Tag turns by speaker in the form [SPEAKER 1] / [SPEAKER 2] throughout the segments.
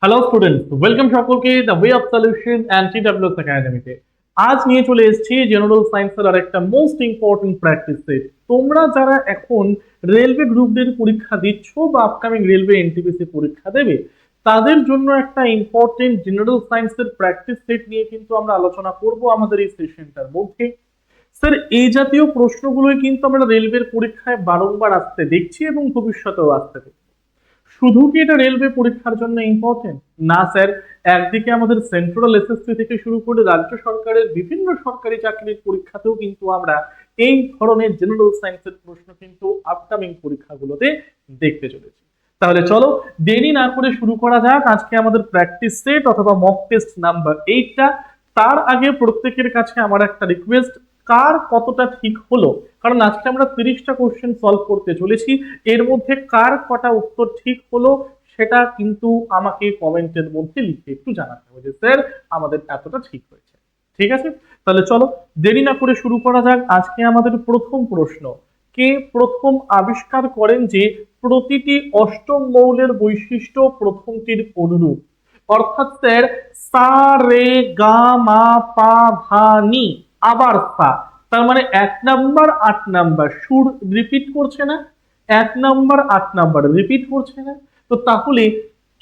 [SPEAKER 1] Hello students, welcome সকলকে the way of solution and TWS একাডেমিতে। আজ নিয়ে চলে এসেছি জেনারেল সায়েন্সের আরেকটা মোস্ট ইম্পর্টেন্ট প্র্যাকটিস সেট। তোমরা যারা এখন রেলওয়ে গ্রুপ ডি পরীক্ষা দিচ্ছ বা আপকামিং রেলওয়ে এনটিপিসি পরীক্ষা দেবে, তাদের জন্য একটা ইম্পর্টেন্ট জেনারেল সায়েন্সের প্র্যাকটিস সেট নিয়ে কিন্তু আমরা আলোচনা করব আমাদের এই সেশনটার মধ্যে। স্যার, এই জাতীয় প্রশ্নগুলোই কিন্তু আমরা রেলওয়ের পরীক্ষায় বারংবার আসতে দেখছি এবং ভবিষ্যতেও আসতে দেখছি। শুধু কি এটা রেলওয়ে পরীক্ষার জন্য ইম্পর্টেন্ট? না স্যার, একদিকে আমাদের সেন্ট্রাল এসএসসি থেকে শুরু করে রাজ্য সরকারের বিভিন্ন সরকারি চাকরির পরীক্ষাতেও কিন্তু আমরা এই ধরনের জেনারেল সায়েন্সের প্রশ্ন কিন্তু আপকামিং পরীক্ষাগুলোতে দেখতে চলেছি। তাহলে চলো দেরি না করে শুরু করা যাক আজকে আমাদের প্র্যাকটিস সেট অথবা মক টেস্ট নাম্বার 8টা। তার আগে প্রত্যেকের কাছে আমার একটা রিকোয়েস্ট, কার কতটা ঠিক হলো, কারণ আজকে আমরা 30টা কোশ্চেন সলভ করতে চলেছি, এর মধ্যে কার কটা উত্তর ঠিক হলো সেটা কিন্তু আমাকে কমেন্টের মধ্যে লিখে একটু জানাতে হবে যে স্যার আমাদের এতটা ঠিক হয়েছে। ঠিক আছে, তাহলে চলো দেরি না করে শুরু করা যাক। আজকে আমাদের প্রথম প্রশ্ন, কে প্রথম আবিষ্কার করেন যে প্রতিটি অষ্টম মৌলের বৈশিষ্ট্য প্রথমটির অনুরূপ? অর্থাৎ স্যার, সা রে গা মা পা ধা নি আবার সা, তার মানে 1 নাম্বার 8 নাম্বার সুর রিপিট করছে না, 1 নাম্বার 8 নাম্বার রিপিট করছে না। তো তাহলে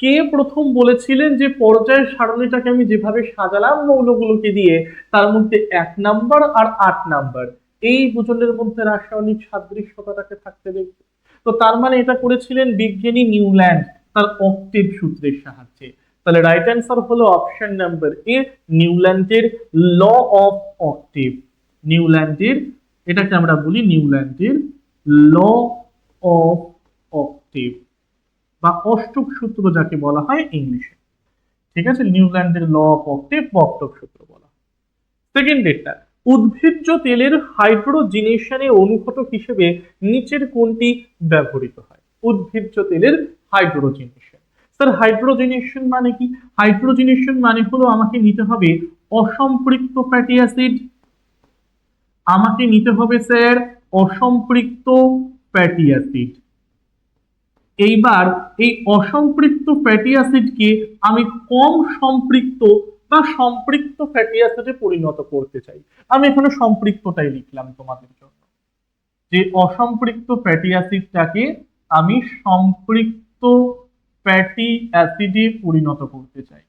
[SPEAKER 1] কে প্রথম বলেছিলেন যে পর্যায় সারণীটাকে আমি যেভাবে সাজালাম মৌলগুলোকে দিয়ে, তার মধ্যে 1 নাম্বার আর 8 নাম্বার এই দুজনের মধ্যে রাসায়নিক সাদৃশ্যতাটাকে থাকতে দেখবে? তো তার মানে এটা করেছিলেন বিজ্ঞানী নিউল্যান্ড তার অক্টেভ সূত্রের সাহায্যে। তাহলে রাইট অ্যান্সার হলো অপশন নাম্বার এ, নিউল্যান্ডের ল অফ অক্টেভ। নিউল্যান্ডের, এটাকে আমরা বলি নিউল্যান্ডের ল অফ অক্টেভ বা অষ্টক সূত্র যাকে বলা হয় ইংলিশে। ঠিক আছে, নিউল্যান্ডের ল অফ অক্টেভ বা অষ্টক সূত্র বলা। সেকেন্ড ডেটটা, উদ্ভিজ্জ তেলের হাইড্রোজিনেশনে অনুঘটক হিসেবে নিচের কোনটি ব্যবহৃত হয়? উদ্ভিজ্জ তেলের হাইড্রোজিনেশন। স্যার, হাইড্রোজিনেশন মানে কি? হাইড্রোজিনেশন মানে হলো আমাকে নিতে হবে অসম্পৃক্ত ফ্যাটি অ্যাসিড, আমাকে নিতে হবে স্যার অসম্পৃক্ত ফ্যাটি অ্যাসিড। এইবার এই অসম্পৃক্ত ফ্যাটি অ্যাসিডকে আমি কম সম্পৃক্ত বা সম্পৃক্ত ফ্যাটি অ্যাসিডে পরিণত করতে চাই। আমি এখানে সম্পৃক্তটাই লিখলাম তোমাদের জন্য, যে অসম্পৃক্ত ফ্যাটি অ্যাসিডটাকে আমি সম্পৃক্ত ফ্যাটি অ্যাসিডে পরিণত করতে চাই।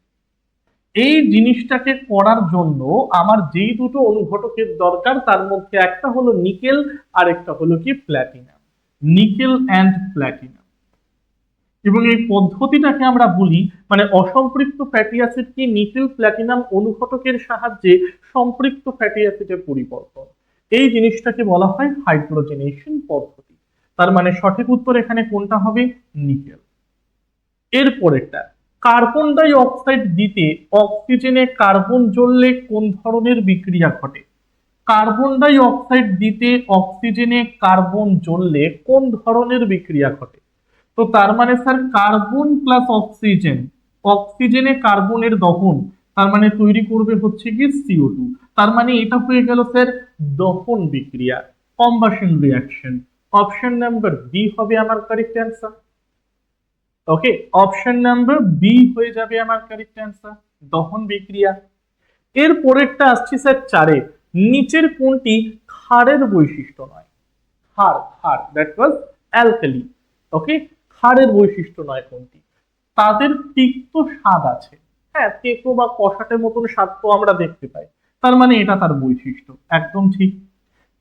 [SPEAKER 1] এই জিনিসটাকে করার জন্য আমার যেই দুটো অনুঘটকের দরকার তার মধ্যে একটা হলো নিকেল আর একটা হলো কি প্ল্যাটিনাম, নিকেল অ্যান্ড প্ল্যাটিনাম। এবং এই পদ্ধতিটাকে আমরা বলি, মানে অসম্পৃক্ত ফ্যাটি অ্যাসিডকে নিকেল প্ল্যাটিনাম অনুঘটকের সাহায্যে সম্পৃক্ত ফ্যাটি অ্যাসিডে পরিবর্তন, এই জিনিসটাকে বলা হয় হাইড্রোজেনেশন পদ্ধতি। তার মানে সঠিক উত্তর এখানে কোনটা হবে? নিকেল। এরপরেরটা, কার্বন ডাই অক্সাইড দিতে অক্সিজেনে কার্বন জ্বললে কোন ধরনের বিক্রিয়া ঘটে? কার্বন ডাই অক্সাইড দিতে অক্সিজেনে কার্বন জ্বললে কোন ধরনের বিক্রিয়া ঘটে? তো তার মানে স্যার কার্বন প্লাস অক্সিজেন, অক্সিজেনে কার্বনের দহন, তার মানে তৈরি করবে হচ্ছে কি CO2। তার মানে এটা হয়ে গেল স্যার দহন বিক্রিয়া, combustion reaction. Option number B হবে আমার correct answer. Okay, option number B হয়ে যাবে আমার কারেক্ট অ্যান্সার, দহন বিক্রিয়া। এর পরেরটা আসছি স্যার 4-এ, নিচের কোনটি ক্ষারের বৈশিষ্ট্য নয়? ক্ষার, ক্ষার দ্যাট ওয়াজ অ্যালকালি। ওকে, ক্ষারের বৈশিষ্ট্য নয় কোনটি? তাদের তিক্ত স্বাদ আছে। হ্যাঁ, তেতো বা কষাটের মতন স্বাদ তো আমরা দেখতে পাই, তার মানে এটা তার বৈশিষ্ট্য, একদম ঠিক।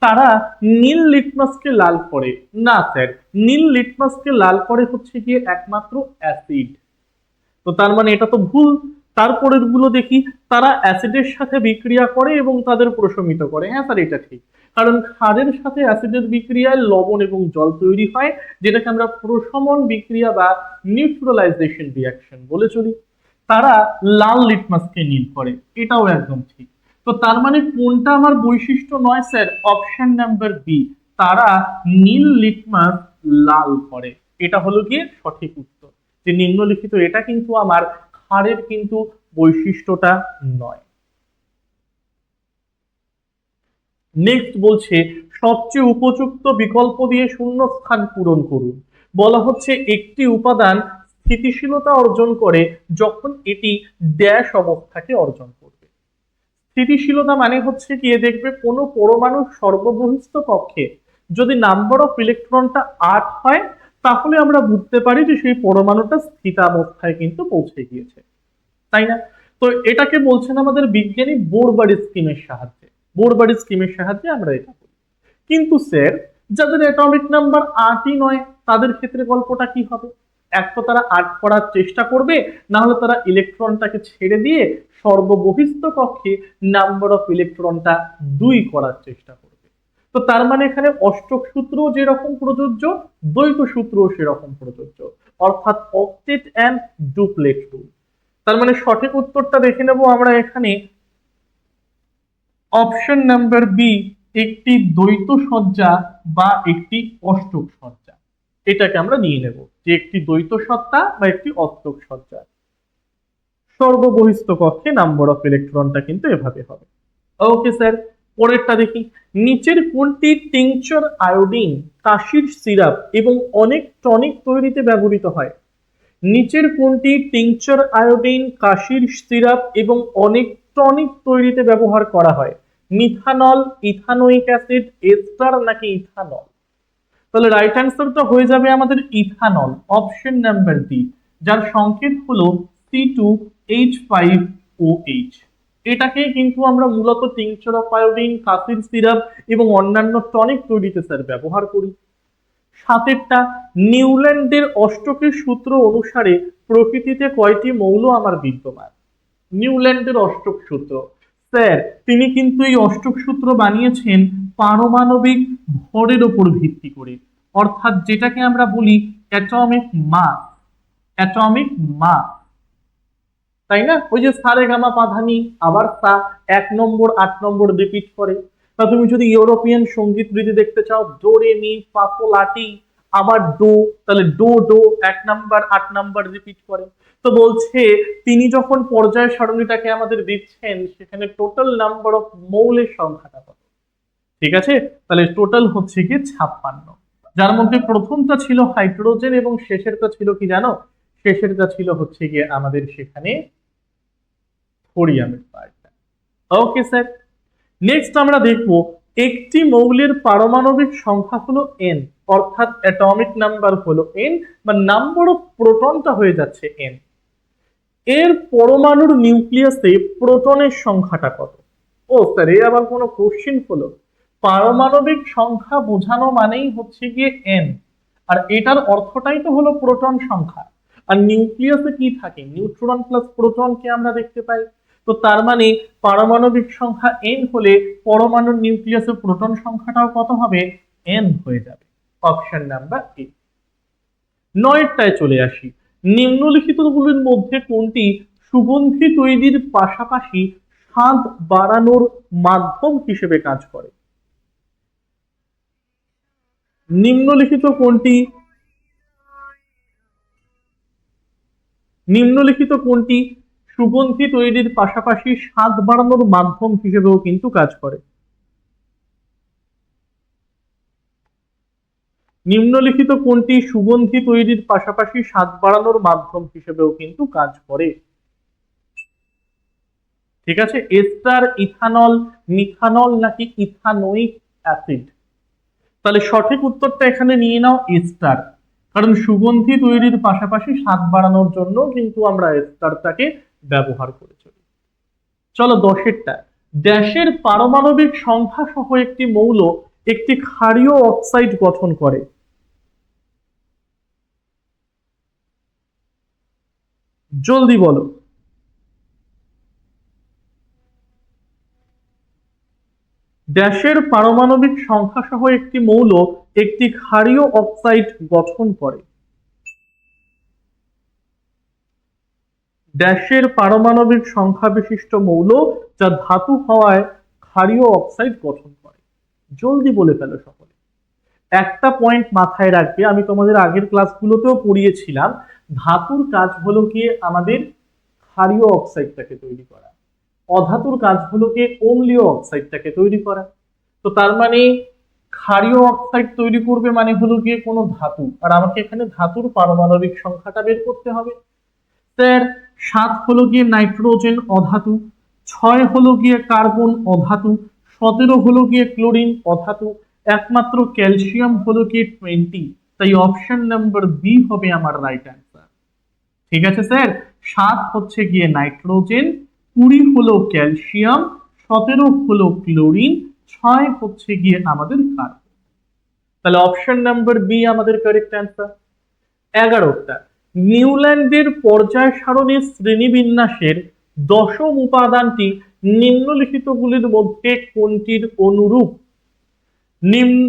[SPEAKER 1] তারা নীল লিটমাসকে লাল করে না স্যার, নীল লিটমাসকে লাল করে হচ্ছে গিয়ে একমাত্র অ্যাসিড। তো তার মানে এটা তো ভুল। তারপরের গুলো দেখি, তারা অ্যাসিডের সাথে বিক্রিয়া করে এবং তাদের প্রশমিত করে। হ্যাঁ স্যার, এটা ঠিক, কারণ ক্ষারের সাথে অ্যাসিডের বিক্রিয়ায় লবণ এবং জল তৈরি হয়, যেটাকে আমরা প্রশমন বিক্রিয়া বা নিউট্রালাইজেশন রিঅ্যাকশন বলে চলি। তারা লাল লিটমাসকে নীল করে, এটাও একদম ঠিক। তো তার মানে কোনটা আমার বৈশিষ্ট্য নয় স্যার? অপশন নাম্বার বি, তারা নীল লিটমাস লাল করে, এটা হলো গিয়ে সঠিক উত্তর। যে নিম্নলিখিত এটা কিন্তু আমার ক্ষারের কিন্তু বৈশিষ্ট্যটা নয়। নেক্সট বলছে সবচেয়ে উপযুক্ত বিকল্প দিয়ে শূন্য স্থান পূরণ করুন। বলা হচ্ছে একটি উপাদান স্থিতিশীলতা অর্জন করে যখন এটি ড্যাশ অবস্থাকে অর্জন করবে। স্থিতিশীলতা মানে হচ্ছে কি, দেখবে কোনো পরমাণুর সর্ববহিস্থ কক্ষে যদি নাম্বার অফ ইলেকট্রনটা 8 হয় তাহলে আমরা বুঝতে পারি যে সেই পরমাণুটা স্থিতাবস্থায় কিন্তু পৌঁছে গিয়েছে, তাই না? তো এটাকে বলছেন আমাদের বিজ্ঞানী বোর বাড়ি স্কিমের সাহায্যে। বোর বাড়ি স্কিমের সাহায্যে আমরা এটা করি। কিন্তু স্যার, যাদের অ্যাটমিক নাম্বার 8ই নয় তাদের ক্ষেত্রে গল্পটা কি হবে? এক তো তারা 8 করার চেষ্টা করবে, না হলে তারা ইলেকট্রনটাকে ছেড়ে দিয়ে সর্ববহিস্থ কক্ষে নাম্বার অফ ইলেকট্রনটা 2 করার চেষ্টা করবে। তো তার মানে এখানে অষ্টক সূত্র যেরকম প্রযোজ্য, দ্বৈত সূত্রও সেরকম প্রযোজ্য, অর্থাৎ অক্টেট অ্যান্ড ডুপ্লেট রুল। তার মানে সঠিক উত্তরটা দেখে নেব আমরা এখানে, অপশন নাম্বার বি, একটি দ্বৈত সজ্জা বা একটি অষ্টক সজ্জা। এটাকে আমরা নিয়ে নেব যে একটি দ্বৈত সত্তা বা একটি অষ্টক সজ্জা। সর্ববহিস্থ কক্ষে নাম্বার অফ ইলেকট্রনটা কিন্তু এভাবে হবে। ওকে স্যার, পরেরটা দেখি। নিচের কোনটি টিংচার আয়োডিন, কাশির সিরাপ এবং অনেক টনিক তৈরিতে ব্যবহৃত হয়? নিচের কোনটি টিংচার আয়োডিন, কাশির সিরাপ এবং অনেক টনিক তৈরিতে ব্যবহার করা হয়? মিথানল, ইথানোয়িক অ্যাসিড, এস্টার নাকি ইথানল? তাহলে রাইট অ্যান্সারটা হয়ে যাবে আমাদের ইথানল, অপশন নাম্বার ডি, যার সংকেত হলো C2H5OH। এটাকে কিন্তু আমরা মূলত টিংচার অফ আয়োডিন, কাশির সিরাপ এবং অন্যান্য টনিক তৈরিতে স্যার ব্যবহার করি। সাতেরটা, নিউল্যান্ডের অষ্টকের সূত্র অনুসারে প্রকৃতিতে কয়টি মৌল আমার বিদ্যমান? নিউল্যান্ডের অষ্টক সূত্র, স্যার তিনি কিন্তু এই অষ্টক সূত্র বানিয়েছেন পারমাণবিক ভরের উপর ভিত্তি করে, অর্থাৎ যেটাকে আমরা বলি অ্যাটমিক মাস। অ্যাটমিক মাস, তাই না? ওই যে সারে গামা পাধানি আবার সা 1 নম্বর 8 নম্বর রিপিট করে। বা তুমি যদি ইউরোপিয়ান সঙ্গীত রীতি দেখতে চাও, ডো রে মি ফা সো লা টি, আবার ডো, তাহলে ডো ডো 1 নাম্বার 8 নাম্বার রিপিট করে। তো বলছে তিনি যখন পর্যায় সারণীটাকে আমাদের দিচ্ছেন সেখানে টোটাল নাম্বার অফ মৌলের সংখ্যাটা কত? ঠিক আছে, তাহলে টোটাল হচ্ছে কি 56, যার মধ্যে প্রথমটা ছিল হাইড্রোজেন এবং শেষেরটা ছিল কি জানো? শেষেরটা ছিল হচ্ছে গিয়ে আমাদের সেখানে থোরিয়ামের পার্টটা। ওকে স্যার, নেক্সট আমরা দেখব একটি মৌলের পারমাণবিক সংখ্যা হলো n, অর্থাৎ অ্যাটমিক নাম্বার হলো n বা নাম্বার অফ প্রোটনটা হয়ে যাচ্ছে n। এর পরমাণুর নিউক্লিয়াসে প্রোটনের সংখ্যাটা কত? ও স্যার, এই আবার কোনো কোশ্চেন হলো? পারমাণবিক সংখ্যা বোঝানো মানেই হচ্ছে গিয়ে n, আর এটার অর্থটাই তো হলো প্রোটন সংখ্যা। আর নিউক্লিয়াসে কি থাকে? নিউট্রন প্লাস প্রোটনকে আমরা দেখতে পাই। তো তার মানে পারমাণবিক সংখ্যা n হলে পরমাণুর নিউক্লিয়াসে প্রোটন সংখ্যাটাও কত হবে? n হয়ে যাবে। অপশন নাম্বার এ। 9টায় চলে আসি। নিম্নলিখিতগুলির মধ্যে কোনটি সুগন্ধি তৈরির পাশাপাশি স্বাদ বাড়ানোর মাধ্যম হিসেবে কাজ করে? নিম্নলিখিত কোনটি সুগন্ধি তৈরির পাশাপাশি স্বাদ বাড়ানোর মাধ্যম হিসেবেও কিন্তু কাজ করে? নিম্নলিখিত কোনটি সুগন্ধি তৈরির পাশাপাশি স্বাদ বাড়ানোর মাধ্যম হিসেবেও কিন্তু কাজ করে? ঠিক আছে, এস্টার, ইথানল, মিথানল নাকি ইথানোয়িক অ্যাসিড? তাহলে সঠিক উত্তরটা এখানে নিয়ে নাও এস্টার, কারণ সুগন্ধি তৈরির পাশাপাশি স্বাদ বাড়ানোর জন্য কিন্তু আমরা এস্টারটাকে ব্যবহার করে চলি। চলো 10এরটা, ড্যাশের পারমাণবিক সংখ্যা সহ একটি মৌল একটি ক্ষারীয় অক্সাইড গঠন করে? জলদি বলো। ড্যাশের পারমাণবিক সংখ্যা সহ একটি মৌল একটি ক্ষারীয় অক্সাইড গঠন করে? ড্যাশের পারমাণবিক সংখ্যা বিশিষ্ট মৌল যা ধাতু হওয়ায় ক্ষারীয় অক্সাইড গঠন করে। জলদি বলে ফেলো সকলে। একটা পয়েন্ট মাথায় রাখবে, আমি তোমাদের আগের ক্লাসগুলোতেও পড়িয়েছিলাম, ধাতুর কাজ হলো কি আমাদের ক্ষারীয় অক্সাইডটাকে তৈরি করা, অধাতুর কাজ হলো কি অম্লীয় অক্সাইডটাকে তৈরি করা। তো তার মানে ক্ষারীয় অক্সাইড তৈরি করবে মানে হলো গিয়ে কোনো ধাতু, আর আমাকে এখানে ধাতুর পারমাণবিক সংখ্যাটা বের করতে হবে। স্যার 7 হলো গিয়ে নাইট্রোজেন অধাতু, 6 হলো গিয়ে কার্বন অধাতু, 17 হলো গিয়ে ক্লোরিন অধাতু, একমাত্র ক্যালসিয়াম হলো গিয়ে 20। তাই অপশন নাম্বার বি হবে আমার রাইট অ্যান্সার। ঠিক আছে স্যার, 7 হচ্ছে গিয়ে নাইট্রোজেন, 20 হলো ক্যালসিয়াম, 17 হলো ক্লোরিন, 6 হচ্ছে গিয়ে আমাদের কার্বন। তাহলে অপশন নাম্বার বি আমাদের কারেক্ট অ্যান্সার। 11টা নিউল্যান্ডের পর্যায় সারণীর শ্রেণীবিন্যাসের দশম উপাদানটি নিম্নলিখিতগুলির মধ্যে কোনটির অনুরূপ?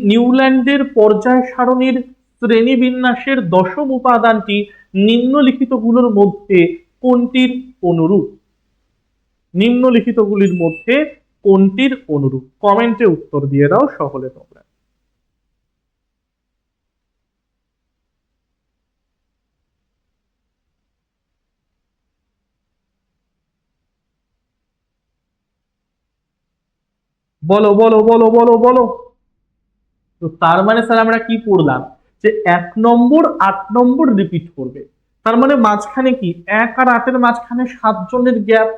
[SPEAKER 1] নিউল্যান্ডের পর্যায় সারণীর শ্রেণীবিন্যাসের দশম উপাদানটি নিম্নলিখিতগুলোর মধ্যে কোনটির অনুরূপ? নিম্নলিখিতগুলির মধ্যে কোনটির অনুরূপ? কমেন্টে উত্তর দিয়ে দাও সকলে তোমরা। বলো বলো বলো বলো বলো। তো তার মানে স্যার আমরা কি পড়লাম, যে 1 নম্বর 8 নম্বর রিপিট করবে, তার মানে মাঝখানে কি 1 আর 8-এর মাঝখানে 7 জনের গ্যাপ,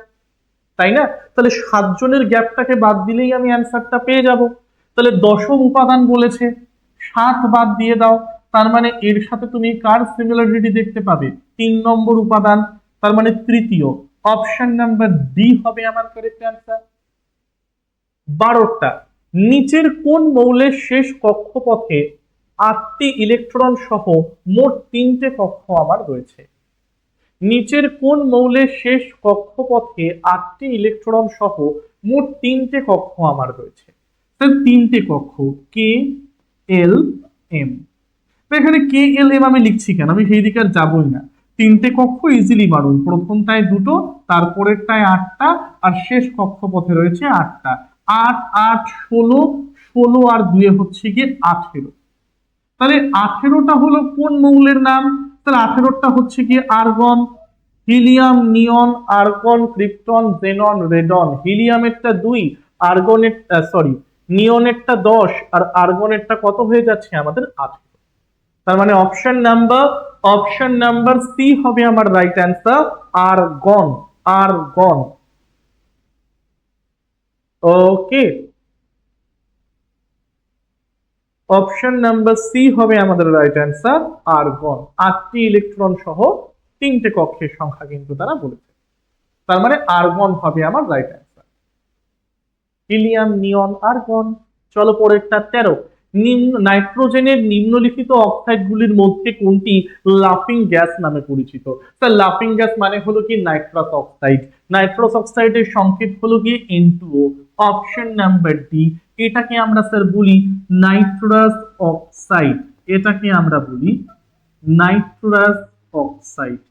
[SPEAKER 1] তাই না? তাহলে 7 জনের গ্যাপটাকে বাদ দিলেই আমি অ্যান্সারটা পেয়ে যাব। তাহলে দশম উপাদান বলেছে, 7 বাদ দিয়ে দাও, তার মানে এর সাথে তুমি কার সিমিলারিটি দেখতে পাবে? 3 নম্বর উপাদান, তার মানে তৃতীয়। অপশন নাম্বার ডি হবে আমার কারেক্ট অ্যান্সার। 12টা নিচের কোন মৌলের শেষ কক্ষপথে 8টি ইলেকট্রন সহ মোট 3টে কক্ষ আমার রয়েছে? নিচের কোন মৌলের শেষ কক্ষপথে 8টি ইলেকট্রন সহ মোট 3টে কক্ষ আমার রয়েছে? তাহলে 3টে কক্ষ, কে এল এম। এখানে কে এল এম আমি লিখছি কেন, আমি সেই দিকে আর যাবই না। 3টে কক্ষ ইজিলি মারুন, প্রথমটায় 2টো, তারপরেরটায় 8টা, আর শেষ কক্ষপথে রয়েছে 8টা। 8 8 16, 16 আর 2 হচ্ছে গিয়ে 18। তাহলে 18টা হলো কোন মৌলের নাম? তাহলে 18টা হচ্ছে গিয়ে argon, helium, neon, argon, krypton, xenon, radon. হিলিয়ামেরটা 2, আর্গনের সরি নিয়নেরটা 10, আর আর্গনেরটা কত হয়ে যাচ্ছে আমাদের 18। তার মানে অপশন নাম্বার সি হবে আমার রাইট অ্যান্সার, আর্গন। আর্গন। ওকে, অপশন নাম্বার সি হবে আমাদের রাইট অ্যান্সার, আর্গন। 8টি ইলেকট্রন সহ 3টে কক্ষের সংখ্যা কিন্তু তারা বলেছে, তার মানে আর্গন হবে আমার right answer. Helium, neon, argon. চলো পরেরটা 13। নাইট্রোজেনের নিম্নলিখিত অক্সাইড গুলির মধ্যে কোনটি লাফিং গ্যাস নামে পরিচিত? স্যার লাফিং গ্যাস মানে হলো কি নাইট্রাস অক্সাইড। নাইট্রাস অক্সাইডের সংকেত হলো গিয়ে N2O। অপশন নাম্বার ডি, এটাকে আমরা স্যার বলি নাইট্রাস অক্সাইড। এটাকে আমরা বলি নাইট্রাস অক্সাইড।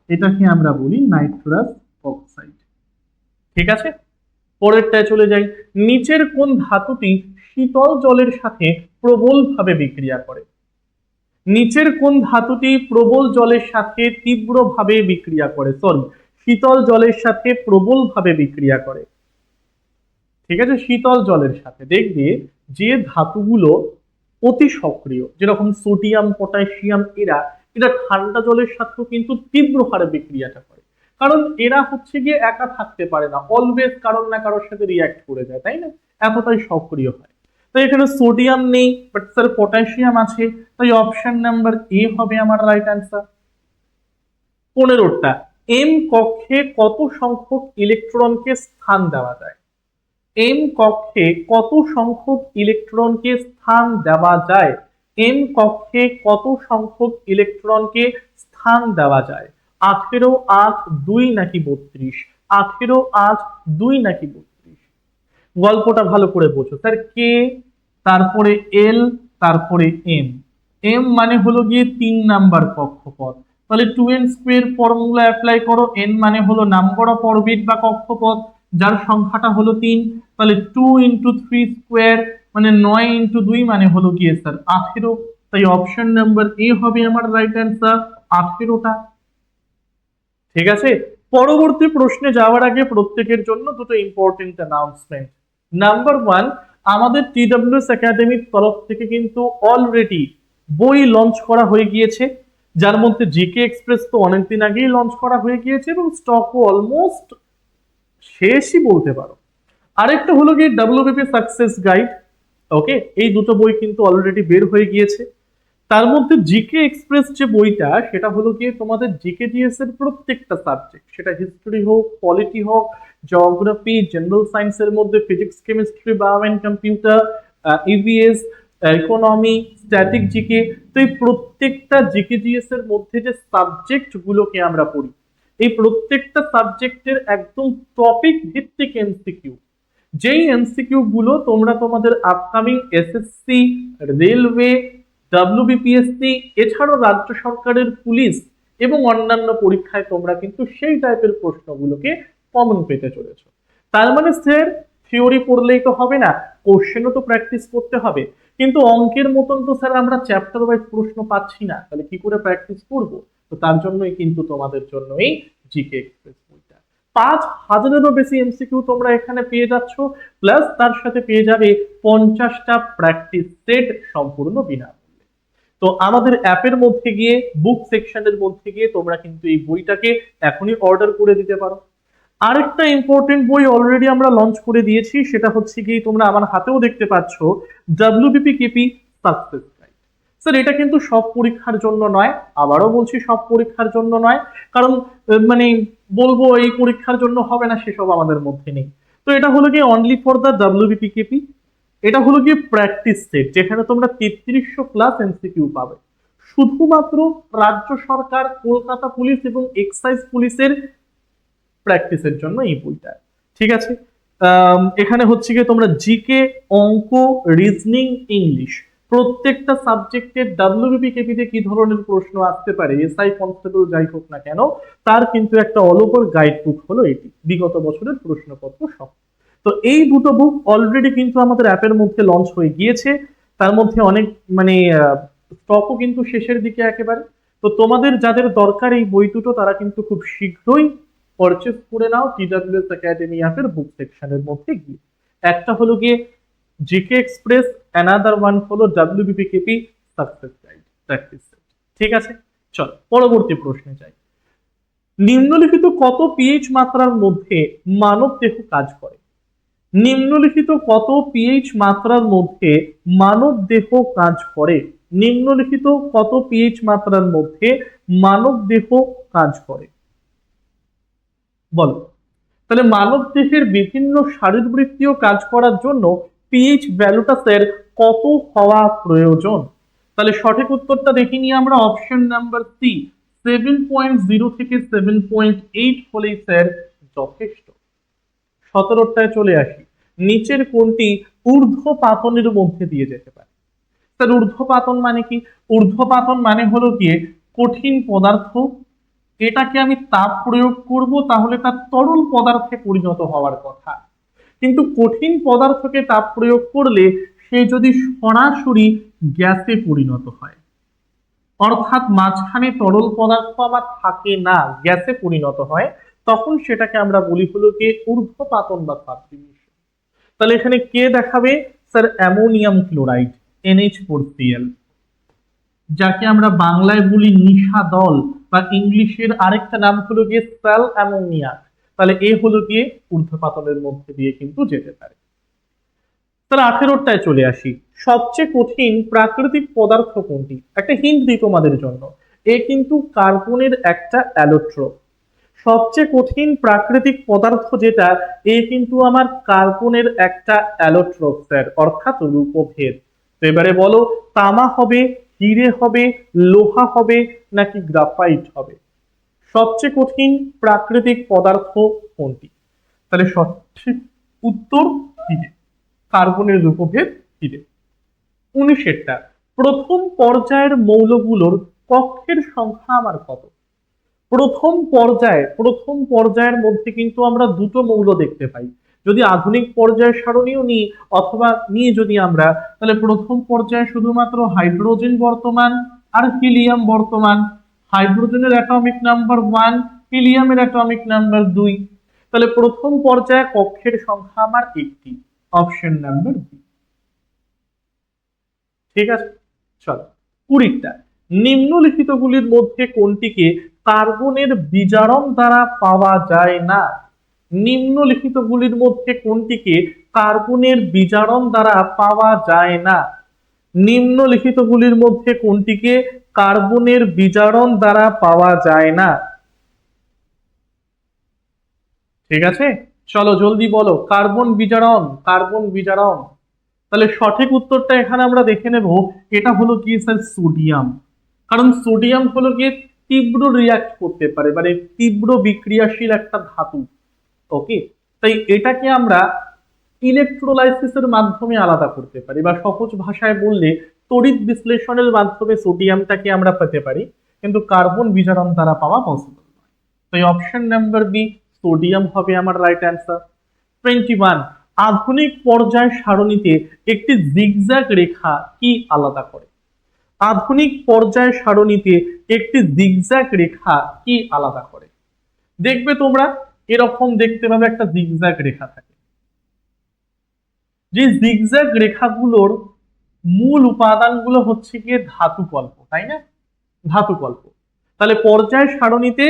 [SPEAKER 1] এটাকে আমরা বলি নাইট্রাস অক্সাইড। ঠিক আছে, পরেরটায় চলে যাই। নিচের কোন ধাতুটি শীতল জলের সাথে প্রবলভাবে বিক্রিয়া করে? নিচের কোন ধাতুটি প্রবল জলের সাথে তীব্রভাবে বিক্রিয়া করে, সরি শীতল জলের সাথে প্রবলভাবে বিক্রিয়া করে? ঠিক আছে, শীতল জলের সাথে দেখবে যে ধাতুগুলো অতি সক্রিয়, যেরকম সোডিয়াম, পটাশিয়াম, এরা এরা ঠান্ডা জলের সাথেও কিন্তু তীব্র হারে বিক্রিয়াটা করে, কারণ এরা হচ্ছে গিয়ে একা থাকতে পারে না, অলওয়েজ কারোর না কারোর সাথে রিয়াক্ট করে যায়, তাই না? এতটাই সক্রিয় হয়। তো এখানে সোডিয়াম নেই, বাট স্যার পটাশিয়াম আছে, তাই অপশন নাম্বার এ হবে আমার রাইট অ্যান্সার। 15টা এম কক্ষে কত সংখ্যক ইলেকট্রনকে স্থান দেওয়া যায়? এম কক্ষে কত সংখ্যক ইলেকট্রনকে স্থান দেওয়া যায়? এম কক্ষে কত সংখ্যক ইলেকট্রনকে স্থান দেওয়া যায়? 18, 8, 2 নাকি 32? 18, 8, 2 নাকি 32? গল্পটা ভালো করে বোঝো স্যার। কে, তারপরে এল, তারপরে এম। এম মানে হলো গিয়ে 3 নাম্বার কক্ষপথ, তাহলে 2n² ফর্মুলা অ্যাপ্লাই করো। এন মানে হলো নাম্বার অফ অরবিট বা কক্ষপথ, যার সংখ্যাটা হলো 3, তাহলে 2 × 3² মানে 9 × 2 মানে হলো গিয়ে স্যার 18। তাই অপশন নাম্বার এ হবে আমার রাইট অ্যান্সার, 18টা। ঠিক আছে, পরবর্তী প্রশ্নে যাওয়ার আগে প্রত্যেকের জন্য দুটো ইম্পর্টেন্ট অ্যানাউন্সমেন্ট। নাম্বার ওয়ান, আমাদের TWS একাডেমির তরফ থেকে কিন্তু অলরেডি বই লঞ্চ করা হয়ে গিয়েছে, যার মধ্যে জিকে এক্সপ্রেস তো অনেকদিন আগেই লঞ্চ করা হয়ে গিয়েছে এবং স্টকও অলমোস্ট শেষই বলতে পারো। আরেকটা হলো গিয়ে WBP সাকসেস গাইড। ওকে, এই দুটো বই কিন্তু অলরেডি বের হয়ে গিয়েছে। তার মধ্যে জিকে এক্সপ্রেস যে বইটা, সেটা হলো গিয়ে তোমাদের জিকে জিএস এর প্রত্যেকটা সাবজেক্ট, সেটা হিস্ট্রি হোক, পলিটি হোক, জিওগ্রাফি, জেনারেল সায়েন্সের মধ্যে physics, chemistry, bio and computer, EVS, economy, static GK. তো এই প্রত্যেকটা জিকে জিএস এর মধ্যে যে সাবজেক্ট গুলোকে আমরা পড়ি, এই প্রত্যেকটা সাবজেক্টের একদম টপিক ভিত্তিক এমসিকিউ, যেই এমসিকিউ গুলো তোমরা তোমাদের আপকামিং এসএসসি, রেলওয়ে, WBPSC এছাড়াও রাজ্য সরকারের পুলিশ এবং অন্যান্য পরীক্ষায় তোমরা কিন্তু সেই টাইপের প্রশ্নগুলোকে কমন পেতে চলেছো। তার মানে স্যার থিওরি পড়লেই তো হবে না, কোশ্চেনও তো প্র্যাকটিস করতে হবে। কিন্তু অঙ্কের মতন তো স্যার আমরা চ্যাপ্টার ওয়াইজ প্রশ্ন পাচ্ছি না, তাহলে কি করে প্র্যাকটিস করব? তো তার জন্যই কিন্তু তোমাদের জন্য এই জিকে এক্সপ্রেস বইটা। 5,000-এরও বেশি এমসিকিউ তোমরা এখানে পেয়ে যাচ্ছ, প্লাস তার সাথে পেয়ে যাবে 50টা প্র্যাকটিস সেট সম্পূর্ণ বিনামূল্যে। তো আমাদের অ্যাপের মধ্যে গিয়ে, বুক সেকশনের মধ্যে গিয়ে তোমরা কিন্তু এই বইটাকে এখনই অর্ডার করে দিতে পারো। আরেকটা ইম্পর্টেন্ট বই অলরেডি আমরা লঞ্চ করে দিয়েছি, সেটা হচ্ছে কি তোমরা আমার হাতেও দেখতে পাচ্ছ, WBPKP সাকসেস গাইড। স্যার এটা কিন্তু সব পরীক্ষার জন্য নয়, আবারও বলছি সব পরীক্ষার জন্য নয়, কারণ মানে বলবো এই পরীক্ষার জন্য হবে না সেসব আমাদের মধ্যে নেই। তো এটা হলো গিয়ে অনলি ফর দ্য WBPKP। এটা হলো গিয়ে প্র্যাকটিস সেট, যেখানে তোমরা 3300 প্লাস এমসিকিউ পাবে, শুধুমাত্র রাজ্য সরকার, কলকাতা পুলিশ এবং এক্সাইজ পুলিশের প্র্যাকটিসের জন্য এই বইটা। ঠিক আছে, এখানে হচ্ছে গিয়ে তোমরা জিকে, অঙ্ক, রিজনিং, ইংলিশ প্রত্যেকটা সাবজেক্টের WBPKP তে কি ধরনের প্রশ্ন আসতে পারে, এসআই কনস্টেবল যাই হোক না কেন, তার কিন্তু একটা অল ওভার গাইড বুক হলো এটি, বিগত বছরের প্রশ্নপত্র সহ। তো এই দুটো বুক অলরেডি কিন্তু আমাদের অ্যাপের মধ্যে লঞ্চ হয়ে গিয়েছে। তার মধ্যে অনেক মানে স্টকও কিন্তু শেষের দিকে একেবারে। তো তোমাদের যাদের দরকার এই বই দুটো, তারা কিন্তু খুব শীঘ্রই পারচেজ করে নাও TWS একাডেমি অ্যাপের বুক সেকশনের মধ্যে গিয়ে। একটা হলো গিয়ে জিকে এক্সপ্রেস, অ্যানাদার ওয়ান হলো WBPKP success guide practice set. ঠিক আছে, চল পরবর্তী প্রশ্নে যাই। নিম্নলিখিত কত পিএইচ মাত্রার মধ্যে মানব দেহ কাজ করে? নিম্নলিখিত কত পিএইচ মাত্রার মধ্যে মানব দেহ কাজ করে? নিম্নলিখিত কত পিএইচ মাত্রার মধ্যে মানব দেহ কাজ করে বলো। তাহলে মানব দেহের বিভিন্ন শারীরবৃত্তীয় কাজ করার জন্য পিএইচ ভ্যালুটা স্যার কত হওয়া প্রয়োজন? তাহলে সঠিক উত্তরটা দেখে নিয়ে আমরা অপশন নাম্বার সি, 7.0 থেকে 7.8 হলেই স্যার যথেষ্ট। 17টায় চলে আসি, নিচের কোনটি ঊর্ধ্বপাতনের মধ্যে দিয়ে যেতে পারে? স্যার ঊর্ধ্বপাতন মানে কি? ঊর্ধ্বপাতন মানে হলো গিয়ে কঠিন পদার্থ, এটাকে আমি তাপ প্রয়োগ করব, তাহলে তার তরল পদার্থে পরিণত হওয়ার কথা। কিন্তু কঠিন পদার্থকে তাপ প্রয়োগ করলে সে যদি সরাসরি গ্যাসে পরিণত হয়, অর্থাৎ মাঝখানে তরল পদার্থ আমার থাকে না, গ্যাসে পরিণত হয়, তখন সেটাকে আমরা বলি হলো গিয়ে ঊর্ধ্বপাতন বা সাবলিমেশন। তাহলে এখানে কে দেখাবে? স্যার অ্যামোনিয়াম ক্লোরাইড, NH4Cl, যাকে আমরা বাংলায় বলি নিশাদল, বা ইংলিশের আরেকটা নাম হলো গিয়ে স্যাল অ্যামোনিয়া। তাহলে এ হলো গিয়ে ঊর্ধ্বপাতনের মধ্যে দিয়ে কিন্তু যেতে পারে। তাহলে 18টায় চলে আসি, সবচেয়ে কঠিন প্রাকৃতিক পদার্থ কোনটি? একটা হিন্ট দিই তোমাদের জন্য, এ কিন্তু কার্বনের একটা অ্যালোট্রোপ। সবচেয়ে কঠিন প্রাকৃতিক পদার্থ যেটা, এ কিন্তু আমার কার্বনের একটা অ্যালোট্রোপ স্যার, অর্থাৎ রূপভেদ। তো এবারে বলো, তামা হবে, হিরে হবে, লোহা হবে, নাকি গ্রাফাইট হবে? সবচেয়ে কঠিন প্রাকৃতিক পদার্থ কোনটি? তাহলে সঠিক উত্তর হিরে, কার্বনের রূপভেদ হিরে। 19টা, প্রথম পর্যায়ের মৌলগুলোর কক্ষের সংখ্যা আমার কত? প্রথম পর্যায়ের মধ্যে কিন্তু আমরা দুটো মৌল দেখতে পাই। যদি আধুনিক পর্যায়ের সারণীও নিই অথবা নিয়ে যদি আমরা, তাহলে প্রথম পর্যায়ে শুধুমাত্র হাইড্রোজেন বর্তমান আর হিলিয়াম বর্তমান। হাইড্রোজেনের অ্যাটমিক নাম্বার 1, হিলিয়ামের অ্যাটমিক নাম্বার 2। তাহলে প্রথম পর্যায়ে কক্ষের সংখ্যা আমার একটি। Option number B. ঠিক আছে, চলো 20টা। নিম্নলিখিত গুলির মধ্যে কোনটিকে কার্বনের বিজারণ দ্বারা পাওয়া যায় না? নিম্নলিখিত গুলির মধ্যে কোনটিকে কার্বনের বিজারণ দ্বারা পাওয়া যায় না? নিম্নলিখিত গুলির মধ্যে কোনটিকে কার্বনের বিজারণ দ্বারা পাওয়া যায় না? ঠিক আছে, চলো জলদি বলো, কার্বন বিজারণ, কার্বন বিজারণ। তাহলে সঠিক উত্তরটা এখানে আমরা দেখে নেব, এটা হলো কি স্যার সোডিয়াম। কারণ সোডিয়াম হলো গিয়ে তীব্র রিয়াক্ট করতে পারে, মানে তীব্র বিক্রিয়াশীল একটা ধাতু। ওকে, তাই এটাকে আমরা ইলেকট্রোলাইসিসের মাধ্যমে আলাদা করতে পারি, বা সহজ ভাষায় বললে তড়িৎ বিশ্লেষণের মাধ্যমে সোডিয়ামটাকে আমরা পেতে পারি, কিন্তু কার্বন বিজারণ দ্বারা পাওয়া পসিবল নয়। তাই অপশন নাম্বার বি সোডিয়াম হবে আমার রাইট অ্যান্সার। 21, আধুনিক পর্যায় সারণীতে একটি জিগজ্যাগ রেখা কি আলাদা করে? আধুনিক পর্যায় সারণীতে একটি জিগজ্যাগ রেখা কি আলাদা করে? দেখবে তোমরা এরকম দেখতে পাবে একটা জিগজ্যাগ রেখা থাকে। যে জিগজ্যাগ রেখাগুলোর মূল উপাদানগুলো হচ্ছে গিয়ে ধাতু কল্প, তাই না? ধাতু কল্প। তাহলে পর্যায় সারণীতে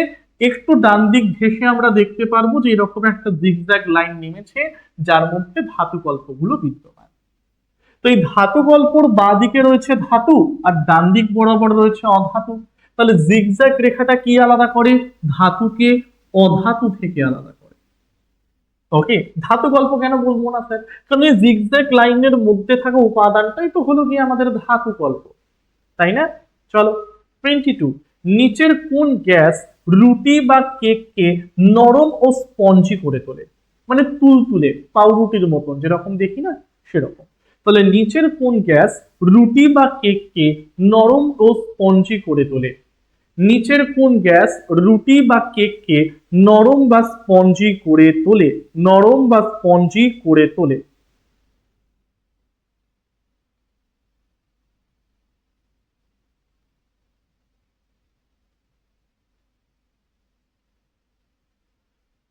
[SPEAKER 1] একটু ডান দিক ঘেঁষে আমরা দেখতে পারবো যে এরকম একটা জিগজ্যাগ লাইন নেমেছে, যার মধ্যে ধাতু কল্পগুলো বিদ্যমান। তো এই ধাতু কল্পর বাঁ দিকে রয়েছে ধাতু, আর ডান দিক বরাবর রয়েছে অধাতু। তাহলে জিগজ্যাগ রেখাটা কি আলাদা করে? ধাতুকে অধাতু থেকে আলাদা করে। ওকে, ধাতু কল্প কেন বলবো না স্যার? কারণ এই জিগজ্যাগ লাইনের মধ্যে থাকা উপাদানটাই তো হলো গিয়ে আমাদের ধাতু কল্প, তাই না? চলো 22, নিচের কোন গ্যাস রুটি বা কেককে নরম ও স্পঞ্জি করে তোলে? মানে তুলতুলে পাউরুটির মতন যেরকম দেখি না, সেরকম। তাহলে নিচের কোন গ্যাস রুটি বা কেককে নরম ও স্পঞ্জি করে তোলে? নিচের কোন গ্যাস রুটি বা কেককে নরম বা স্পঞ্জি করে তোলে? নরম বা স্পঞ্জি করে তোলে।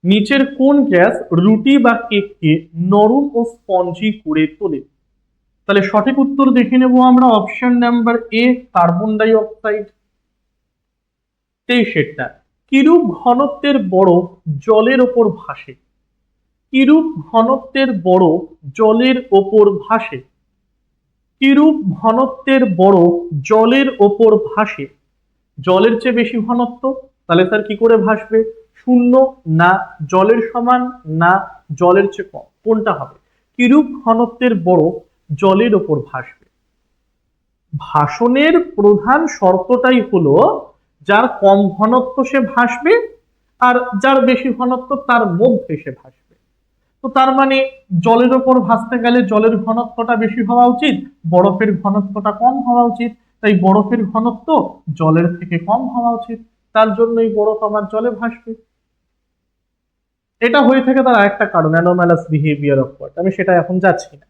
[SPEAKER 1] নিচের কোন গ্যাস রুটি বা কেককে নরম ও স্পঞ্জি করে তোলে? তাহলে সঠিক উত্তর দেখে নেব আমরা, অপশন নাম্বার এ কার্বন ডাই অক্সাইড। 23টা, কিরূপ ঘনত্বের বরফ জলের ওপর ভাসে? কিরূপ ঘনত্বের বরফ জলের ওপর ভাসে? কিরূপ ঘনত্বের বরফ জলের ওপর ভাসে? জলের চেয়ে বেশি ঘনত্ব, তাহলে স্যার কি করে ভাসবে? শূন্য, না জলের সমান, না জলের চেয়ে কম, কোনটা হবে? কিরূপ ঘনত্বের বরফ জলের ওপর ভাসবে। ভাসনের প্রধান শর্তটাই হলো যার কম ঘনত্ব সে ভাসবে, আর যার বেশি ঘনত্ব তার মধ্যে সে ভাসবে। তো তার মানে জলের ওপর ভাসতে গেলে জলের ঘনত্বটা বেশি হওয়া উচিত, বরফের ঘনত্বটা কম হওয়া উচিত। তাই বরফের ঘনত্ব জলের থেকে কম হওয়া উচিত, তার জন্যই বরফ আমার জলে ভাসবে। এটা হয়ে থাকে তার আরেকটা কারণ, অ্যানোমালাস বিহেভিয়ার অফ ওয়াটার, আমি সেটা এখন যাচ্ছি না।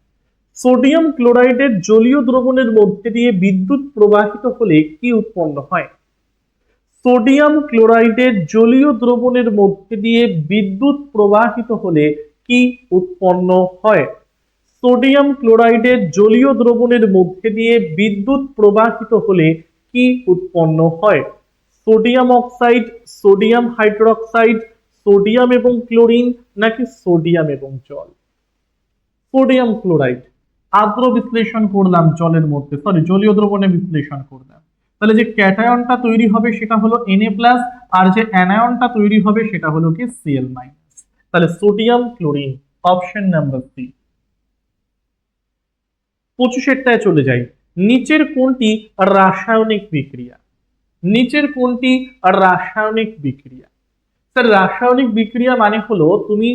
[SPEAKER 1] সোডিয়াম ক্লোরাইডের জলীয় দ্রবণের মধ্যে দিয়ে বিদ্যুৎ প্রবাহিত হলে কি উৎপন্ন হয়? সোডিয়াম ক্লোরাইডের জলীয় দ্রবণের মধ্যে দিয়ে বিদ্যুৎ প্রবাহিত হলে কি উৎপন্ন হয়? সোডিয়াম ক্লোরাইডের জলীয় দ্রবণের মধ্যে দিয়ে বিদ্যুৎ প্রবাহিত হলে কি উৎপন্ন হয়? Sodium oxide, sodium hydroxide, sodium এবং ক্লোরিন, নাকি সোডিয়াম এবং জল? সোডিয়াম ক্লোরাইড আদ্র বিশ্লেষণ করলাম জলের মধ্যে, সরি জলীয় দ্রবণে বিশ্লেষণ করলাম, তাহলে যে ক্যাটায়নটা তৈরি হবে সেটা হলো Na+, আর যে অ্যানায়নটা তৈরি হবে সেটা হলো কি Cl-। তাহলে sodium chlorine, option number C. 25টায় চলে যাই, নিচের কোনটি রাসায়নিক বিক্রিয়া? নিচের কোনটি রাসায়নিক বিক্রিয়া? স্যার রাসায়নিক বিক্রিয়া মানে হলো তুমি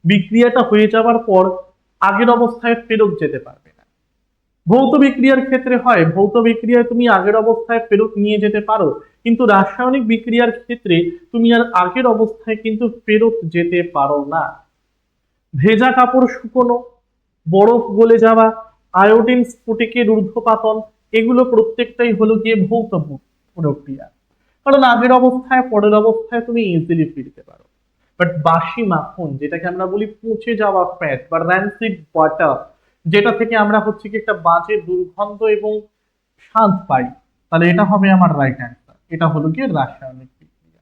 [SPEAKER 1] বিক্রিয়াটা হয়ে যাওয়ার পর আগের অবস্থায় ফেরত যেতে পারবে না। ভৌত বিক্রিয়ার ক্ষেত্রে হয়, ভৌত বিক্রিয়ায় তুমি আগের অবস্থায় ফেরত নিয়ে যেতে পারো, কিন্তু রাসায়নিক বিক্রিয়ার ক্ষেত্রে তুমি আর আগের অবস্থায় কিন্তু ফেরত যেতে পারো না। ভেজা কাপড় শুকোনো, বরফ গলে যাওয়া, আয়োডিন স্ফটিকের ঊর্ধ্বপাতন, এগুলো প্রত্যেকটাই হলো গিয়ে ভৌত প্রক্রিয়া। কারণ আগের অবস্থায় পরের অবস্থায় তুমি ইজিলি ফিরতে পারো। বাট বাসি মাখন, যেটাকে আমরা বলি পচে যাওয়া ফ্যাট বা র্যান্সিড বাটার, যেটা থেকে আমরা হচ্ছে কি একটা বাজে দুর্গন্ধ এবং স্বাদ পাই, তাহলে এটা হবে আমার রাইট অ্যান্সার। এটা হলো কি রাসায়নিক বিক্রিয়া।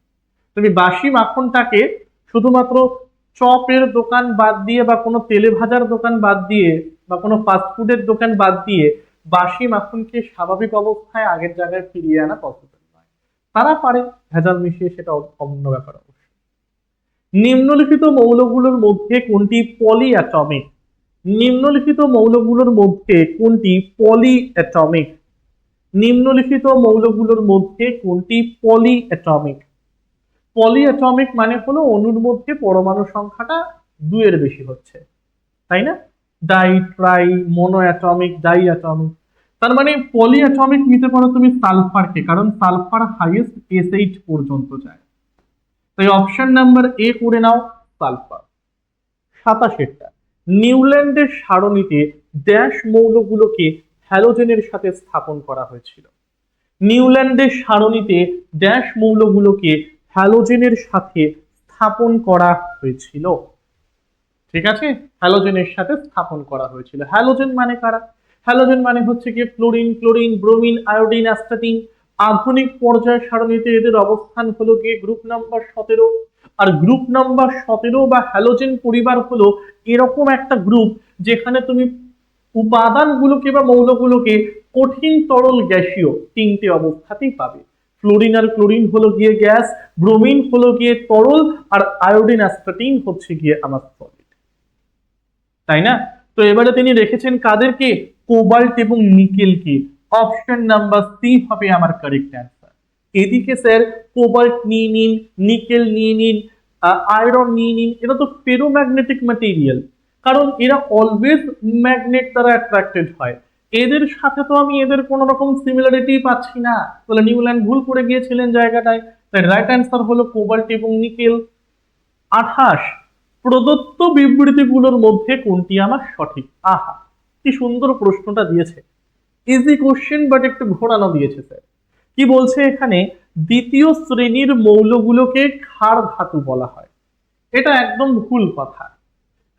[SPEAKER 1] তুমি বাসি মাখনটাকে শুধুমাত্র চপের দোকান বাদ দিয়ে বা কোনো তেলে ভাজার দোকান বাদ দিয়ে বা কোনো ফাস্টফুডের দোকান বাদ দিয়ে বাসি মাখনকে স্বাভাবিক অবস্থায় আগের জায়গায় ফিরিয়ে আনা পসিবল নয়। তারা পারে, ভেজাল মিশিয়ে, সেটা অন্য ব্যাপার অবশ্য। নিম্নলিখিত মৌলগুলোর মধ্যে কোনটি পলিঅ্যাটমিক? নিম্নলিখিত মৌলগুলোর মধ্যে কোনটি পলিঅ্যাটমিক? নিম্নলিখিত মৌলগুলোর মধ্যে কোনটি পলিঅ্যাটমিক? পলিঅ্যাটমিক মানে হলো অণুর মধ্যে পরমাণু সংখ্যাটা 2 এর বেশি হচ্ছে, তাই না? Die, try, mono atomic, die atomic. তার মানে পলিঅ্যাটমিক নিতে পারো তুমি সালফারকে, কারণ সালফার হাইয়েস্ট S8 পর্যন্ত যায়। তাই অপশন নাম্বার এ করে নাও, সালফার। 27টা, নিউল্যান্ডের সারণীতে ড্যাশ মৌলগুলোকে হ্যালোজেনের সাথে স্থাপন করা হয়েছিল। নিউল্যান্ডের সারণীতে ড্যাশ মৌলগুলোকে হ্যালোজেনের সাথে স্থাপন করা হয়েছিল। ঠিক আছে, হ্যালোজেনের সাথে স্থাপন করা হয়েছিল। হ্যালোজেন মানে কারা? হ্যালোজেন মানে হচ্ছে কি fluorine, chlorine, bromine, iodine, astatine. আধুনিক পর্যায় সারণীতে এদের অবস্থান হলো গিয়ে গ্রুপ নাম্বার 17। আর গ্রুপ নাম্বার 17 বা হ্যালোজেন পরিবার হলো এরকম একটা গ্রুপ যেখানে তুমি উপাদানগুলোকে বা মৌলগুলোকে কঠিন, তরল, গ্যাসীয় 3টে অবস্থাতেই পাবে। ফ্লোরিন আর ক্লোরিন হলো গিয়ে গ্যাস, ব্রোমিন হলো গিয়ে তরল, আর আয়োডিন, অ্যাস্টাটিন হচ্ছে গিয়ে আমার সলিড, তাই না? তো এবারে তিনি রেখেছেন কাদেরকে? কোবাল্ট এবং নিকেলকে। অপশন নাম্বার সি হবে আমার কারেক্ট অ্যান্সার। এদিকে স্যার কোবাল্ট নিয়ে নিন, নিকেল নিয়ে নিন, আয়রন নিয়ে নিন, এটা তো ফেরোম্যাগনেটিক ম্যাটেরিয়াল, কারণ এরা অলওয়েজ ম্যাগনেট দ্বারা অ্যাট্রাক্টেড হয়। এদের সাথে তো আমি এদের কোন রকম সিমিলারিটি পাচ্ছি না, তাহলে নিউল্যান্ড ভুল করে গিয়েছিলেন জায়গাটায়। তাই রাইট অ্যান্সার হলো কোবাল্ট এবং নিকেল। 28, প্রদত্ত বিবৃতিগুলোর মধ্যে কোনটি আমার সঠিক? আহা, কি সুন্দর প্রশ্নটা দিয়েছে। ইজি কোশ্চেন বাট একটু ঘোরানো দিয়েছে স্যার। কি বলছে এখানে? দ্বিতীয় শ্রেণীর মৌলগুলোকে ক্ষার ধাতু বলা হয়। এটা একদম ভুল কথা।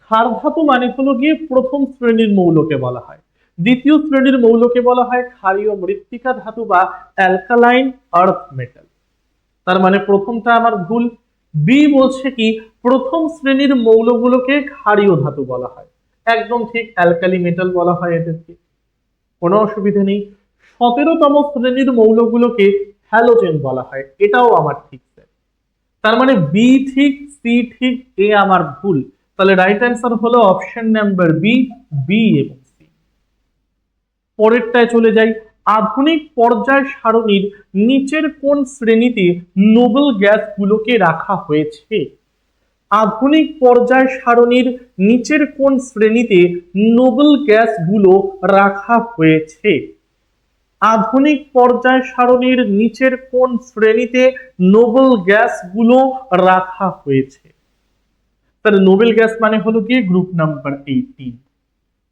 [SPEAKER 1] ক্ষার ধাতু মানে হলো গিয়ে প্রথম শ্রেণীর মৌলকে বলা হয়। দ্বিতীয় শ্রেণীর মৌলকে বলা হয় ক্ষারীয় মৃত্তিকা ধাতু বা অ্যালকালাইন আর্থ মেটাল। তার মানে প্রথমটা আমার ভুল। বি বলছে কি প্রথম শ্রেণীর মৌলগুলোকে ক্ষারীয় ধাতু বলা হয়, একদম ঠিক, অ্যালকালি মেটাল বলা হয় এদেরকে, কোনো অসুবিধা নেই। 17তম শ্রেণীর মৌলগুলোকে হ্যালোজেন বলা হয়, এটাও আমার ঠিক। তার মানে বি ঠিক, সি ঠিক, এ আমার ভুল। তাহলে রাইট অ্যান্সার হলো অপশন নাম্বার বি, বি এবং সি। পরেরটায় চলে যাই। আধুনিক পর্যায় সারণীর নিচের কোন শ্রেণীতে নোবেল গ্যাসগুলোকে রাখা হয়েছে? আধুনিক পর্যায় সারণীর নিচের কোন শ্রেণীতে নোবেল গ্যাসগুলো রাখা হয়েছে? আধুনিক পর্যায় সারণীর নিচের কোন শ্রেণীতে নোবেল গ্যাসগুলো রাখা হয়েছে? তাহলে নোবেল গ্যাস মানে হলো গিয়ে গ্রুপ নাম্বার 18।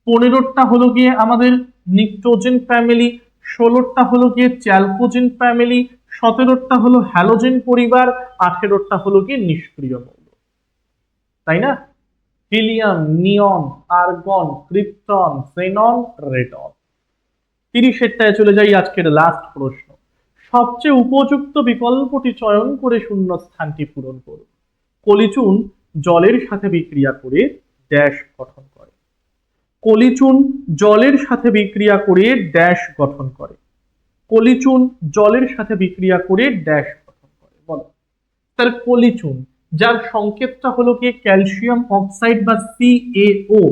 [SPEAKER 1] 15টা হলো গিয়ে আমাদের নিক্টোজেন ফ্যামিলি, 16টা হলো গিয়ে চ্যালকোজেন ফ্যামিলি, 17টা হলো হ্যালোজেন পরিবার, 18টা হলো গিয়ে নিষ্ক্রিয় মৌল, তাই না? Helium, neon, argon, krypton, xenon, radon. 30টায় চলে যাই, আজকের লাস্ট প্রশ্ন। সবচেয়ে উপযুক্ত বিকল্পটি চয়ন করে শূন্য স্থানটি পূরণ করুন। কলিচুন জলের সাথে বিক্রিয়া করে ড্যাশ গঠন করে। কলিচুন জলের সাথে বিক্রিয়া করে ড্যাশ গঠন করে। কলিচুন জলের সাথে বিক্রিয়া করে ড্যাশ গঠন করে, বলো। তার কলিচুন, যার সংকেতটা হলো কি ক্যালসিয়াম অক্সাইড বা CaO,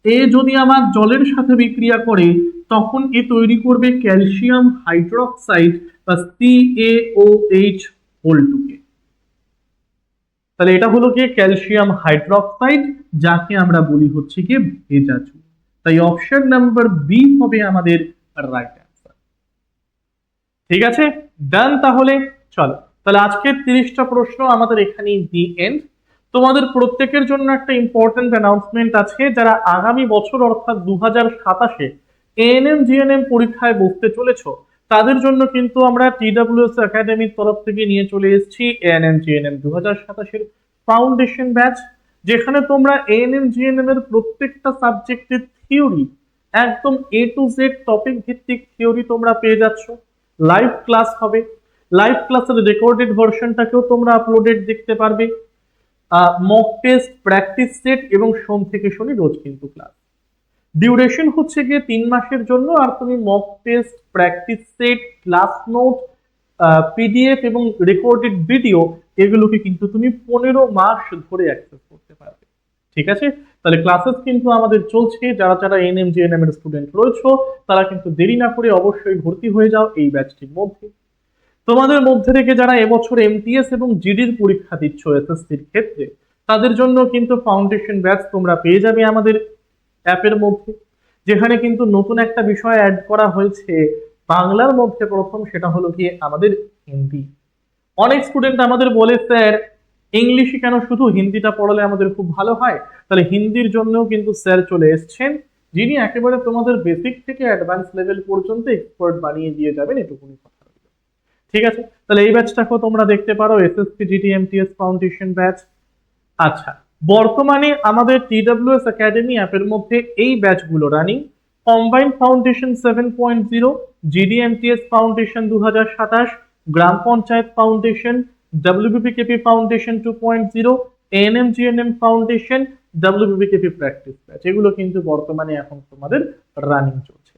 [SPEAKER 1] এ যদি আমার জলের সাথে বিক্রিয়া করে তখন এ তৈরি করবে ক্যালসিয়াম হাইড্রোক্সাইড বা CaOH হোল টুকে। তাহলে এটা হলো কি ক্যালসিয়াম হাইড্রোক্সাইড, যাকে আমরা বলি হচ্ছে কি ভেজা চুন। তাই অপশন নাম্বার বি হবে আমাদের রাইট অ্যান্সার। ঠিক আছে, ডান। তাহলে চলো, তাহলে আজকের 30টা প্রশ্ন আমাদের এখানেই দি এন্ড। তোমাদের প্রত্যেকের জন্য একটা ইম্পর্টেন্ট অ্যানাউন্সমেন্ট আছে। যারা আগামী বছর অর্থাৎ 2027-এ এএনএম জিএনএম পরীক্ষায় বসতে চলেছো, তাদের জন্য কিন্তু আমরা TWS একাডেমির তরফ থেকে নিয়ে চলে এসেছি এএনএম জিএনএম 2027-এর ফাউন্ডেশন ব্যাচ, যেখানে তোমরা এএনএম জিএনএম এর প্রত্যেকটা সাবজেক্টের থিওরি, একদম এ টু জেড টপিক ভিত্তিক থিওরি তোমরা পেয়ে যাচ্ছ। লাইভ ক্লাস হবে, লাইভ ক্লাসের রেকর্ডেড ভার্সনটাকেও তোমরা আপলোডেড দেখতে পারবে। মক টেস্ট, প্র্যাকটিস সেট এবং সোম থেকে শনি রোজ কিন্তু ক্লাস। ডিউরেশন হচ্ছে গিয়ে 3 মাসের জন্য, আর তুমি mock test, practice set, class note, PDF এবং রেকর্ডেড ভিডিও এগুলোকে কিন্তু তুমি 15 মাস ধরে অ্যাক্সেস করতে পারবে। ঠিক আছে, তাহলে ক্লাসেস কিন্তু আমাদের চলছে। যারা যারা এএনএম জিএনএম এর স্টুডেন্ট রয়েছে তারা কিন্তু দেরি না করে অবশ্যই ভর্তি হয়ে যাও এই ব্যাচটির মধ্যে। তোমাদের মধ্যে থেকে যারা এবছর এমটিএস এবং জিডির পরীক্ষা দিচ্ছ এসএসসির ক্ষেত্রে, তাদের জন্য কিন্তু ফাউন্ডেশন ব্যাচ তোমরা পেয়ে যাবে আমাদের অ্যাপের মধ্যে, যেখানে কিন্তু নতুন একটা বিষয় অ্যাড করা হয়েছে বাংলার মধ্যে প্রথম, সেটা হলো কি আমাদের হিন্দি। অনেক স্টুডেন্ট আমাদের বলে স্যার ইংলিশে কেন, শুধু হিন্দিটা পড়ালে আমাদের খুব ভালো হয়। তাহলে হিন্দির জন্যও কিন্তু স্যার চলে এসছেন, যিনি একেবারে তোমাদের বেসিক থেকে অ্যাডভান্স লেভেল পর্যন্ত এক্সপার্ট বানিয়ে দিয়ে যাবেন, এটুকুনি কথা। ঠিক আছে, তাহলে এই ব্যাচটাকেও তোমরা দেখতে পারো, SSC GD MTS foundation batch. আচ্ছা, বর্তমানে আমাদের টিডব্লিউএস একাডেমি অ্যাপের মধ্যে এই ব্যাচগুলো running: combined foundation 7.0, GD MTS foundation 2027, Gram Panchayat foundation, WBPKP foundation 2.0, ANM GNM foundation, WBPKP practice batch. এগুলো কিন্তু বর্তমানে এখন তোমাদের রানিং চলছে।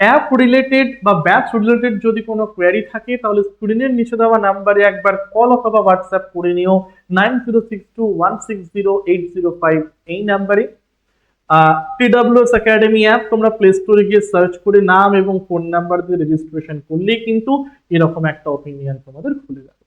[SPEAKER 1] অ্যাপ রিলেটেড বা ব্যাচ রিলেটেড যদি কোনো কোয়ারি থাকে তাহলে স্ক্রিনের নিচে দেওয়া নাম্বারে একবার কল অথবা হোয়াটসঅ্যাপ করে নিও 9062160805 এই নাম্বারে। টিডব্লিউএস একাডেমি অ্যাপ তোমরা প্লে স্টোরে গিয়ে সার্চ করে নাম এবং ফোন নাম্বার দিয়ে রেজিস্ট্রেশন করলেই কিন্তু এরকম একটা অপিনিয়ন তোমাদের খুলে যাবে।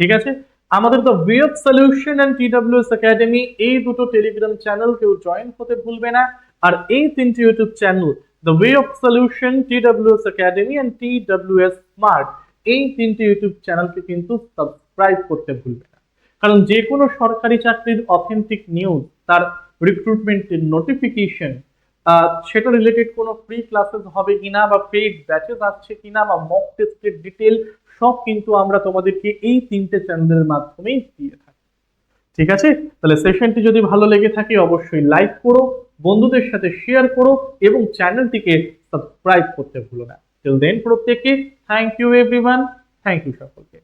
[SPEAKER 1] ঠিক আছে, আমাদের the way of solution and TWS academy এই দুটো টেলিগ্রাম চ্যানেল কেউ জয়েন হতে ভুলবে না। আর এই তিনটি YouTube channel, the way of solution, TWS academy and TWS smart, এই তিনটি ইউটিউব চ্যানেলকে কিন্তু সাবস্ক্রাইব করতে ভুলবে না। কারণ যে কোনো সরকারি চাকরির অথেন্টিক নিউজ, তার রিক্রুটমেন্টের নোটিফিকেশন, সেটা রিলেটেড কোনো ফ্রি ক্লাসেস হবে কিনা বা পেইড ব্যাচেস আসছে কিনা বা মক টেস্টের ডিটেল, সব কিন্তু আমরা তোমাদেরকে এই তিনটে চ্যানেলের মাধ্যমেই দিয়ে থাকি। ঠিক আছে, তাহলে সেশনটি যদি ভালো লেগে থাকে অবশ্যই লাইক করো, বন্ধুদের সাথে শেয়ার করো এবং চ্যানেলটিকে সাবস্ক্রাইব করতে ভুলো না। টিল দেন প্রত্যেককে thank you everyone, thank you সকলকে।